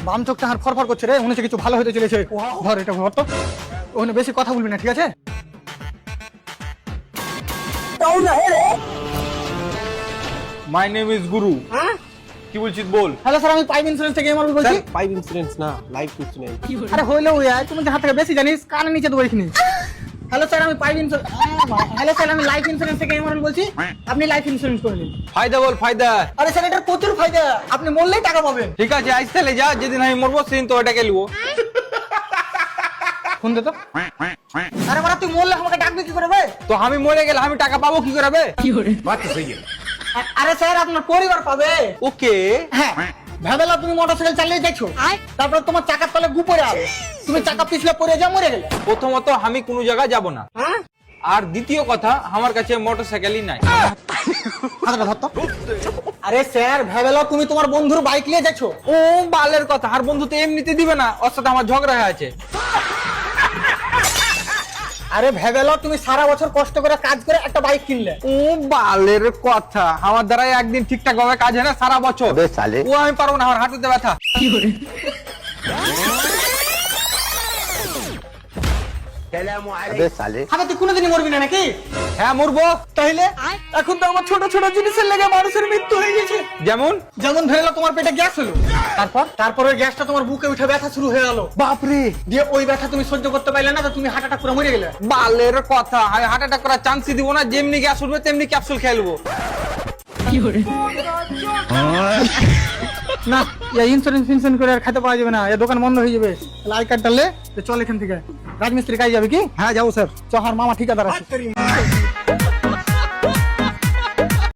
বাম চোখটা আর ফরফর করছে রে, মনে হচ্ছে কিছু ভালো হতে চলেছে। ধর এটা ধর তো, ওখানে বেশি কথা বলবি না, ঠিক আছে? মাই নেম ইজ গুরু। কি বলছিস বল। হ্যালো স্যার, আমি পাইপ ইন্স্যুরেন্স থেকে এমআরবি বলছি। পাইপ ইন্স্যুরেন্স না, লাইফ ইন্স্যুরেন্স। আরে হইলো তুমি যে হাত থেকে বেশি জানিস, কানে নিচে দেবো এখানে। হ্যালো স্যার, আমি পাইপ ইন্স্যুরেন্স, হ্যালো স্যার, আমি লাইফ ইন্স্যুরেন্স থেকে এমআরবি বলছি। আপনি লাইফ ইন্স্যুরেন্স করে নিন। ফায়দা বল ফায়দা। আরে স্যার, এটার প্রচুর ফায়দা, আপনি মরলেই টাকা পাবেন। ঠিক আছে আজ তাহলে যা, যেদিন আমি মরবো সেদিন তো ওটাকে নিবো। ফোন দে তো। আরে বাড়া, তুই মরলে আমাকে ডাকবে কি করে বে? তো আমি মরে গেলে আমি টাকা পাবো কি করে বে? আরে স্যার, আপনার পরিবার পাবে। ওকে। হ্যাঁ, ভেবেলা তুমি মোটরসাইকেল চালিয়ে যাচ্ছো, তারপর তোমার চাকার তলে গু পড়ে আলো, তুমি চাকা পিছলে পড়ে যা, মরে গেলে। প্রথমত আমি কোনো জায়গা যাব না, আর দ্বিতীয় কথা আমার কাছে মোটরসাইকেলই নাই। হাতটা ধর তো। আরে স্যার, ভেবেলা তুমি তোমার বন্ধুর বাইক নিয়ে যাচ্ছো। ও বালের কথা, আর বন্ধু তো এমনিতে দিবে না, ওর সাথে আমার ঝগড়া হয়ে আছে। আরে ভেবেলা তুমি সারা বছর কষ্ট করে কাজ করে একটা বাইক কিনলে। ও বালের কথা, আমার দ্বারা একদিন ঠিকঠাক ভাবে কাজ হয় না সারা বছর। ও আমি পারবো না, আমার হাঁটুতে ব্যথা। আরে তুই কোনোদিনই মরবি না নাকি? হ্যাঁ মরবো। তাইলে এখন তো আমার ছোট ছোট জিনিসের লেগে মানুষের মৃত্যু হয়ে গেছে। যেমন যেমন ধরে নাও, তোমার পেটে গ্যাস হলো, তারপর ওই গ্যাসটা তোমার বুকে উঠে ব্যথা শুরু হয়ে গেল। বাপরে, দিয়ে ওই ব্যথা তুমি সহ্য করতে পারলে না, তো তুমি হার্ট অ্যাটাক করে মরে গেলে। বালের কথা, আমি হার্ট অ্যাটাক করার চান্সই দিব না। যেমনি গ্যাস উঠবে তেমনি ক্যাপসুল খেয়ে নেবো। না, ইন্স্যুরেন্স ফিন্সুরেন্স করে আর খেতে পাওয়া যাবে না, এ দোকান বন্ধ হয়ে যাবে। তাহলে আই কার্ড টানলে চল এখান থেকে। রাজমিস্ত্রি কাজ যাবে কি? হ্যাঁ যাবো স্যার। চহার মামা ঠিকাদার আছে।